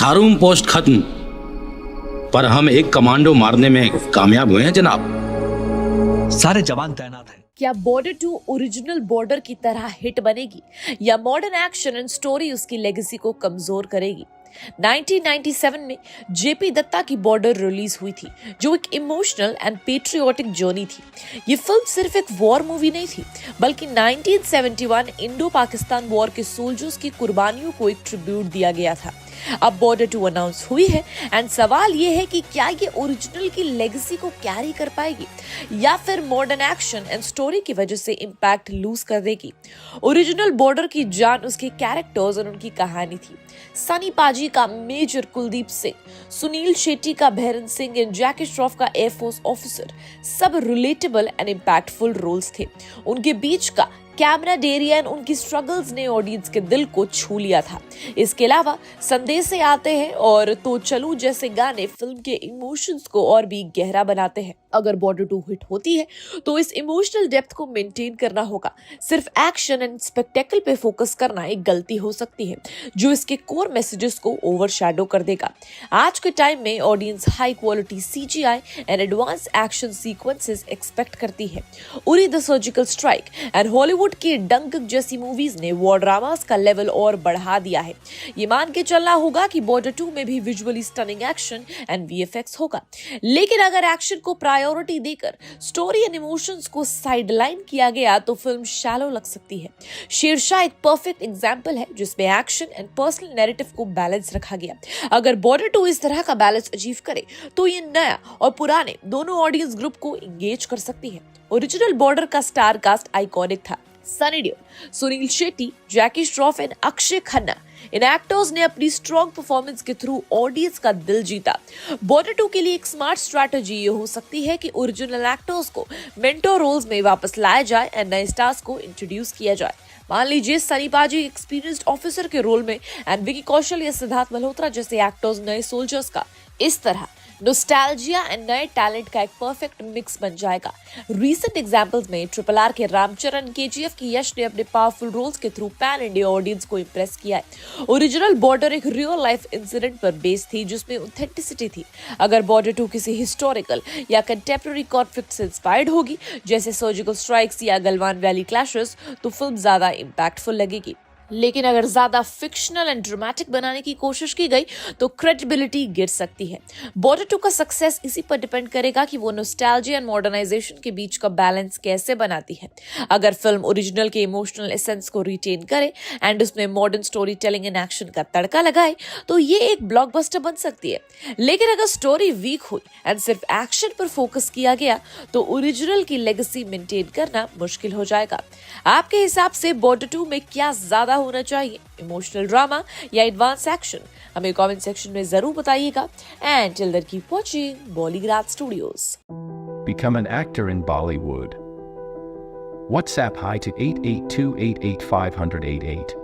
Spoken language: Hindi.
खारूम पोस्ट खत्म, पर हम एक कमांडो मारने में कामयाब हुए हैं जनाब। सारे जवान तैनात हैं। क्या बॉर्डर 2 ओरिजिनल बॉर्डर की तरह हिट बनेगी या मॉडर्न एक्शन एंड स्टोरी उसकी लेगेसी को कमजोर करेगी? 1997 में जेपी दत्ता की बॉर्डर रिलीज हुई थी, जो एक इमोशनल एंड पेट्रियोटिक जर्नी थी। ये फिल्म सिर्फ एक वॉर मूवी नहीं थी, बल्कि 1971 इंडो पाकिस्तान वॉर के सोल्जर्स की कुर्बानियों को एक ट्रिब्यूट दिया गया था। अब बॉर्डर 2 अनाउंस हुई है एंड सवाल ये है कि क्या ये ओरिजिनल की लेगेसी को कैरी कर पाएगी या फिर मॉडर्न एक्शन एंड स्टोरी की वजह से इंपैक्ट लूज कर देगी। ओरिजिनल बॉर्डर की जान उसके कैरेक्टर्स और उनकी कहानी थी। सनी पाजी का मेजर कुलदीप सिंह, सुनील शेट्टी का भैरन सिंह एंड जैकी श्रॉफ का एयरफोर्स ऑफिसर, सब रिलेटेबल एंड इंपैक्टफुल रोल्स थे। उनके बीच का कैमरा डेरिया एंड उनकी स्ट्रगल्स ने ऑडियंस के दिल को छू लिया था। इसके अलावा संदेशे आते हैं और तो चलू जैसे गाने फिल्म के इमोशंस को और भी गहरा बनाते हैं। अगर बॉर्डर 2 हिट होती है तो इस इमोशनल डेप्थ को मेंटेन करना होगा। सिर्फ एक्शन एंड स्पेक्टेकल पे फोकस करना एक गलती हो सकती है, जो इसके कोर मैसेजेस को ओवरशैडो कर देगा। आज के टाइम में audience high quality CGI and advance action sequences expect करती है। Uri the surgical strike and Hollywood की डंक जैसी मूवीज ने वॉर ड्रामास का लेवल और बढ़ा दिया है। ये मान के चलना होगा कि बॉर्डर 2 में भी visually stunning action and VFX होगा, लेकिन अगर एक्शन को प्रायोरिटी देकर स्टोरी एंड इमोशंस को साइडलाइन किया गया तो फिल्म शैलो लग सकती है। शेरशाह एक परफेक्ट एग्जांपल है जिसमें एक्शन एंड पर्सनल नैरेटिव को बैलेंस रखा गया। अगर बॉर्डर 2 इस तरह का बैलेंस अचीव करे तो ये नया और पुराने दोनों ऑडियंस ग्रुप को एंगेज कर सकती है। ओरिजिनल बॉर्डर का स्टार कास्ट आइकॉनिक था। सनी देओल, सुनील शेट्टी, जैकी श्रॉफ एंड अक्षय खन्ना, इन एक्टर्स ने अपनी स्ट्रॉन्ग परफॉर्मेंस के थ्रू ऑडियंस का दिल जीता। बॉर्डर 2 के लिए एक स्मार्ट स्ट्रैटेजी ये हो सकती है कि ओरिजिनल एक्टर्स को मेंटोर रोल्स में वापस लाया जाए एंड नए स्टार्स को इंट्रोड्यूस किया जाए। मान लीजिए सनी पाजी एक्सपीरियंस्ड ऑफिसर के रोल में एंड विकी कौशल या सिद्धार्थ मल्होत्रा जैसे एक्टर्स नए सोल्जर्स का। इस तरह नोस्टैल्जिया एंड नए टैलेंट का एक परफेक्ट मिक्स बन जाएगा। रीसेंट एग्जांपल्स में RRR के रामचरण, KGF की यश ने अपने पावरफुल रोल्स के थ्रू पैन इंडिया ऑडियंस को इंप्रेस किया है। ओरिजिनल बॉर्डर एक रियल लाइफ इंसिडेंट पर बेस्ड थी जिसमें ऑथेंटिसिटी थी। अगर बॉर्डर 2 किसी हिस्टोरिकल या कंटेम्पररी कॉन्फ्लिक्ट से इंस्पायर्ड होगी, जैसे सर्जिकल स्ट्राइक्स या गलवान वैली क्लैशेस, तो फिल्म ज्यादा इंपैक्टफुल लगेगी। लेकिन अगर ज्यादा फिक्शनल एंड ड्रामेटिक बनाने की कोशिश की गई तो क्रेडिबिलिटी गिर सकती है। बॉर्डर 2 का सक्सेस इसी पर डिपेंड करेगा कि वो नॉस्टैल्जिया एंड मॉडर्नाइजेशन के बीच का बैलेंस कैसे बनाती है। अगर फिल्म ओरिजिनल के इमोशनल एसेंस को रिटेन करे एंड उसमें modern story telling and action का तड़का लगाए तो ये एक ब्लॉकबस्टर बन सकती है। लेकिन अगर स्टोरी वीक हुई एंड सिर्फ एक्शन पर फोकस किया गया तो ओरिजिनल की लेगेसी मेंटेन करना मुश्किल हो जाएगा। आपके हिसाब से बॉर्डर 2 में क्या ज्यादा होना चाहिए, इमोशनल ड्रामा या एडवांस एक्शन? हमें कमेंट सेक्शन में जरूर बताइएगा। And till then keep watching Bollygrad Studios. Become an actor in Bollywood. WhatsApp hi to 8828850088.